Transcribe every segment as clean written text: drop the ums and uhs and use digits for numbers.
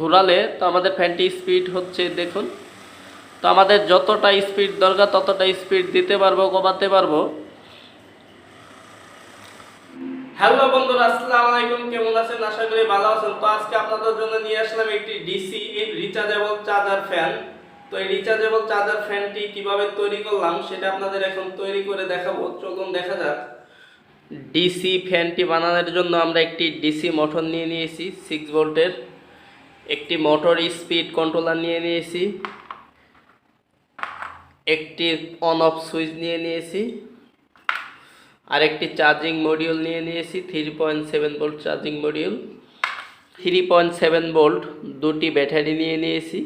ঘোরালে তো আমাদের ফ্যানটি স্পিড হচ্ছে দেখুন। তো আমাদের যতটা স্পিড দরকার ততটা স্পিড দিতে পারবো, কমাতে পারবো। হ্যালো বন্ধুরা, আসসালামু আলাইকুম। কেমন আছেন? আশা করি ভালো আছেন। তো আজকে আপনাদের জন্য নিয়ে আসলাম একটি ডিসি রিচার্জেবল চার্জার ফ্যান। তো এই রিচার্জেবল চার্জার ফ্যানটি কিভাবে তৈরি করলাম সেটা আপনাদের এখন তৈরি করে দেখাবো। চলুন দেখা যাক। ডিসি ফ্যানটি বানানোর জন্য আমরা একটি ডিসি মোটর নিয়ে নিয়েছি 6 ভোল্টের, একটি মোটর স্পিড কন্ট্রোলার নিয়ে নিয়েছি, একটি অন অফ সুইচ নিয়ে নিয়েছি, আর একটি চার্জিং মডিউল নিয়ে নিয়েছি 3.7 ভোল্ট চার্জিং মডিউল, 3.7 ভোল্ট দুটি ব্যাটারি নিয়ে নিয়েছি,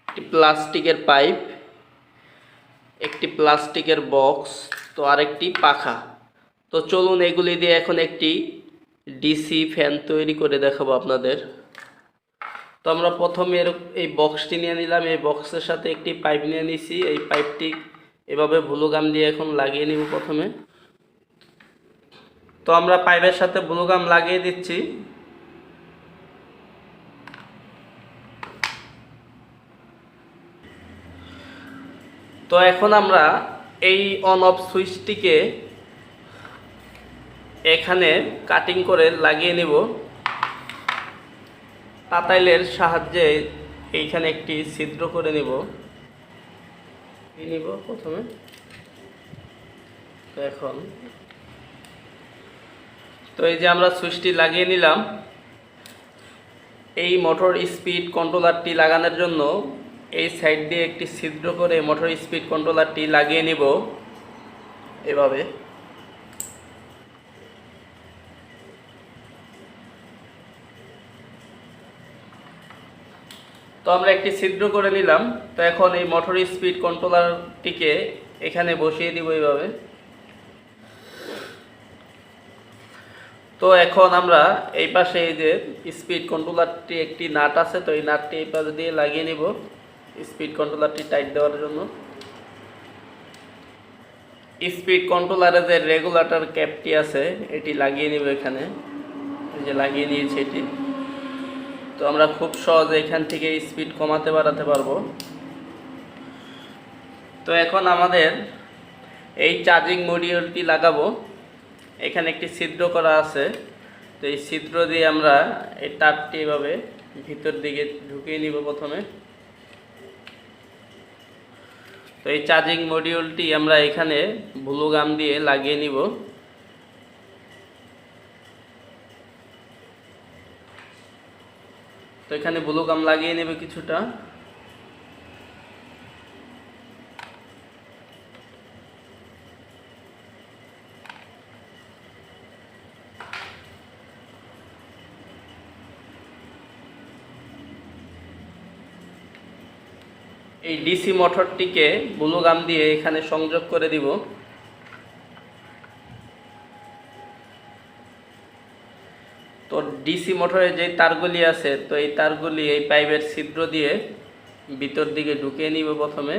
একটি প্লাস্টিকের পাইপ, একটি প্লাস্টিকের বক্স, তো আরেকটি পাখা। তো চলুন এগুলি দিয়ে এখন একটি ডিসি ফ্যান তৈরি করে দেখাবো আপনাদের। তো আমরা প্রথমে এই বক্সটি নিয়ে নিলাম, এই বক্সের সাথে একটি পাইপ নিয়ে নিছি। এই পাইপটি এভাবে ব্লুগাম দিয়ে এখন লাগিয়ে নিব প্রথমে। তো আমরা পাইপের সাথে ব্লুগাম লাগিয়ে দিচ্ছি। তো এখন আমরা এই অন অফ সুইচটিকে এখানে কাটিং করে লাগিয়ে নিব তাতাইলের সাহায্যে। এইখানে একটি ছিদ্র করে নিব প্রথমে। তো এখন তো এই যে আমরা সুইচটি লাগিয়ে নিলাম। এই মোটর স্পিড কন্ট্রোলারটি লাগানোর জন্য এই সাইড দিয়ে একটি ছিদ্র করে মোটর স্পিড কন্ট্রোলারটি লাগিয়ে নিব এভাবে। তো আমরা একটি ছিদ্র করে নিলাম। তো এখন এই মোটর স্পিড কন্ট্রোলারটিকে এখানে বসিয়ে দিব এইভাবে। তো এখন আমরা এই পাশে এই যে স্পিড কন্ট্রোলারটি একটি নাট আছে, তো এই নাটটি এই পাশে দিয়ে লাগিয়ে নিব স্পিড কন্ট্রোলারটি টাইট দেওয়ার জন্য। স্পিড কন্ট্রোলারে যে রেগুলেটর ক্যাপটি আছে এটি লাগিয়ে নিব এখানে, এই যে লাগিয়ে নিয়েছি এটি। তো আমরা খুব সহজে এখান থেকে স্পিড কমাতে বাড়াতে পারবো। তো এখন আমাদের এই চার্জিং মডিউলটি লাগাবো। এখানে একটি ছিদ্র করা আছে, তো এই ছিদ্র দিয়ে আমরা এই তারটি এভাবে ভিতর দিকে ঢুকিয়ে নিব প্রথমে। তো এই চার্জিং মডিউলটি আমরা এখানে ব্লু গাম দিয়ে লাগিয়ে নিব। তো এখানে ব্লু গাম লাগিয়ে নেবে কিছুটা। এই ডিসি মোটরটিকে ব্লু গাম দিয়ে এখানে সংযোগ করে দিব। তো ডিসি মোটরে যে তারগুলি আছে, তো এই তারগুলি এই পাইপের ছিদ্র দিয়ে ভিতর দিকে ঢুকিয়ে নিব প্রথমে।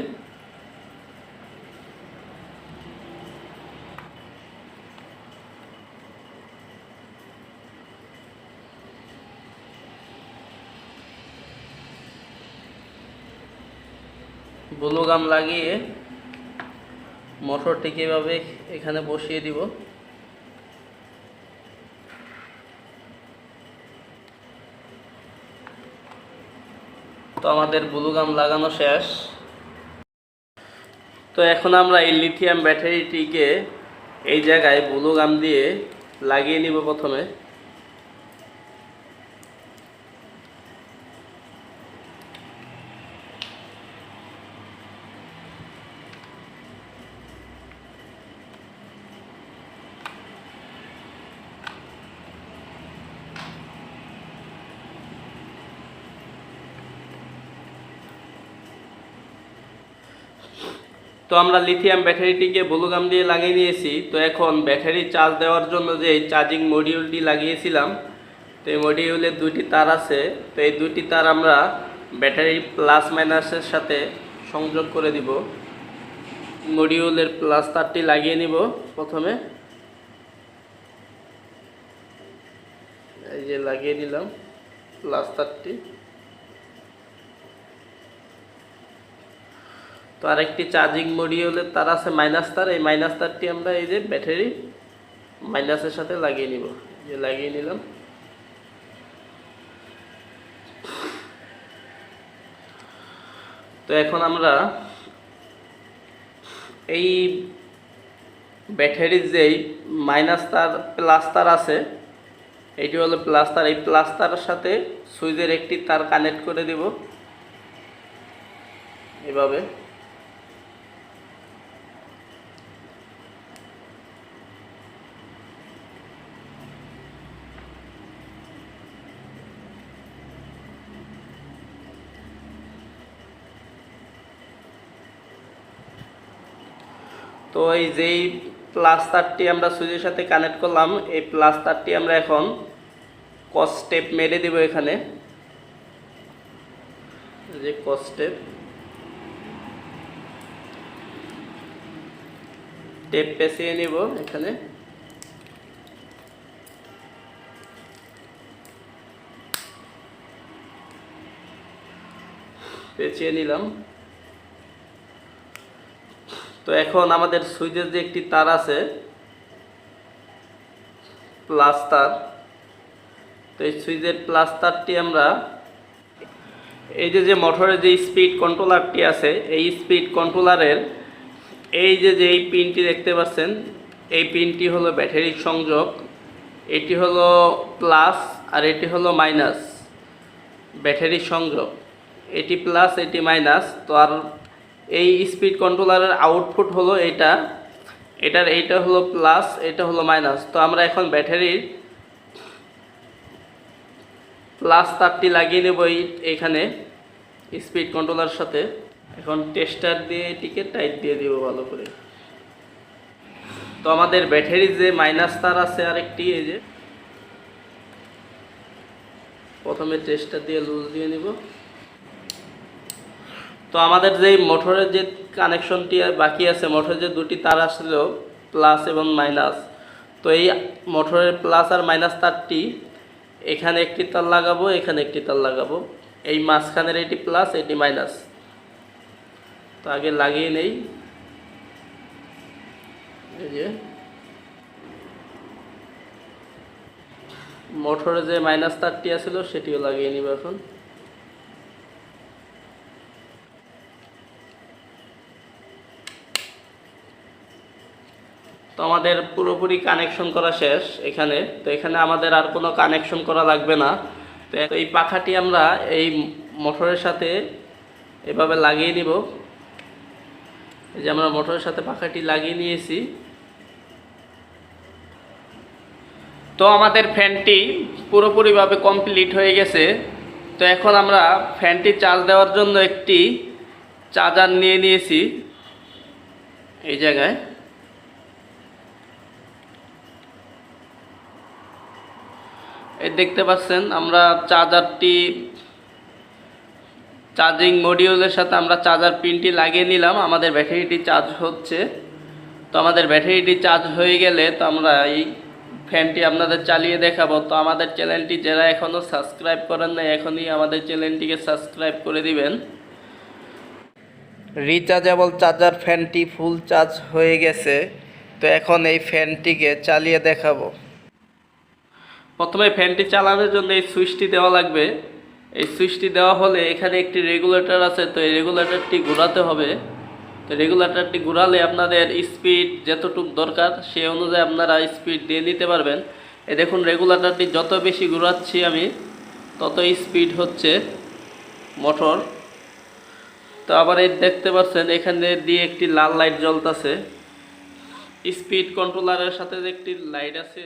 ব্লু গাম লাগিয়ে মোটরটিকে এভাবে এখানে বসিয়ে দিব। তো আমাদের ব্লু গাম লাগানো শেষ। তো এখন আমরা এই লিথিয়াম ব্যাটারিটিকে এই জায়গায় ব্লু গাম দিয়ে লাগিয়ে নিব প্রথমে। তো আমরা লিথিয়াম ব্যাটারিটিকে ব্লু গাম দিয়ে লাগিয়ে নিয়েছি। তো এখন ব্যাটারি চার্জ দেওয়ার জন্য যে চার্জিং মডিউলটি লাগিয়েছিলাম, তো এই মডিউলের দুইটি তার আছে। তো এই দুইটি তার আমরা ব্যাটারির প্লাস মাইনাসের সাথে সংযোগ করে দিব। মডিউলের প্লাস তারটি লাগিয়ে নিব প্রথমে, এই যে লাগিয়ে নিলাম। প্লাস তারটি। তো আরেকটি চার্জিং মডিউলের তার আছে মাইনাস তার, এই মাইনাস তারটি আমরা এই যে ব্যাটারি মাইনাসের সাথে লাগিয়ে নিব, যে লাগিয়ে নিলাম। তো এখন আমরা এই ব্যাটারির যেই মাইনাস তার প্লাস তার আছে, এইটি হলো প্লাস তার, এই প্লাস তারের সাথে সুইচের একটি তার কানেক্ট করে দেব এভাবে। তো এই যেই প্লাস তারটি আমরা সুইচের সাথে কানেক্ট করলাম, এই প্লাস তারটি আমরা এখন কস স্টেপ মেরে দেব এখানে, যে কস স্টেপ টেপ পেঁচিয়ে নিব এখানে। পেঁচিয়ে নিলাম। তো এখন আমাদের সুইচের যে একটি তার আছে প্লাস তার, তো এই সুইচের প্লাস তারটি আমরা এই যে মোটরের যে স্পিড কন্ট্রোলারটি আছে, এই স্পিড কন্ট্রোলারের এই যে এই পিনটি দেখতে পাচ্ছেন, এই পিনটি হলো ব্যাটারির সংযোগ, এটি হলো প্লাস আর এটি হলো মাইনাস ব্যাটারির সংযোগ, এটি প্লাস এটি মাইনাস। তো আর এই স্পিড কন্ট্রোলারের আউটপুট হলো এইটা হলো প্লাস, এটা হলো মাইনাস। তো আমরা এখন ব্যাটারির প্লাস তারটি লাগিয়ে নেব এইখানে স্পিড কন্ট্রোলার সাথে। এখন টেস্টার দিয়ে এটিকে টাইট দিয়ে দিব ভালো করে। তো আমাদের ব্যাটারির যে মাইনাস তার আছে আরেকটি, এই যে প্রথমে টেস্টার দিয়ে লুজ দিয়ে নিব। তো আমাদের যে মোটরের যে কানেকশনটি বাকি আছে, মোটরের যে দুটি তার আসছিল প্লাস এবং মাইনাস, তো এই মোটরের প্লাস আর মাইনাস তারটি এখানে একটি তার লাগাবো, এখানে একটি তার লাগাবো, এই মাঝখানের এটি প্লাস এটি মাইনাস। তো আগে লাগিয়ে নেই, এই যে মোটরে যে মাইনাস তারটি আছিল সেটিও লাগিয়ে নিব এখন। তো আমাদের পুরোপুরি কানেকশন করা শেষ এখানে। তো এখানে আমাদের আর কোনো কানেকশন করা লাগবে না। তো এই পাখাটি আমরা এই মোটরের সাথে এভাবে লাগিয়ে নিব। এই যে আমরা মোটরের সাথে পাখাটি লাগিয়ে নিয়েছি। তো আমাদের ফ্যানটি পুরোপুরিভাবে কমপ্লিট হয়ে গেছে। তো এখন আমরা ফ্যানটি চার্জ দেওয়ার জন্য একটি চার্জার নিয়ে নিয়েছি এই জায়গায়। এই দেখতে পাচ্ছেন আমরা চার্জারটি চার্জিং মডিউলের সাথে আমরা চার্জার পিনটি লাগিয়ে নিলাম। আমাদের ব্যাটারিটি চার্জ হচ্ছে। তো আমাদের ব্যাটারিটি চার্জ হয়ে গেলে তো আমরা এই ফ্যানটি আপনাদের চালিয়ে দেখাবো। তো আমাদের চ্যানেলটি যারা এখনও সাবস্ক্রাইব করেন নাই, এখনই আমাদের চ্যানেলটিকে সাবস্ক্রাইব করে দিবেন। রিচার্জেবল চার্জার ফ্যানটি ফুল চার্জ হয়ে গেছে। তো এখন এই ফ্যানটিকে চালিয়ে দেখাবো। প্রথমে ফ্যানটি চালানোর জন্য এই সুইচটি দেওয়া লাগবে। এই সুইচটি দেওয়া হলে এখানে একটি রেগুলেটর আছে, তো এই রেগুলেটরটি ঘোরাতে হবে। তো রেগুলেটরটি ঘোরালে আপনাদের স্পিড যতটুকু দরকার সেই অনুযায়ী আপনারা স্পিড দিয়ে নিতে পারবেন। এই দেখুন রেগুলেটরটি যত বেশি ঘোরাচ্ছি আমি তত স্পিড হচ্ছে মোটর। তো আবার এই দেখতে পাচ্ছেন এখানে দিয়ে একটি লাল লাইট জ্বলতেছে। স্পিড কন্ট্রোলারের সাথে যে একটি লাইট আছে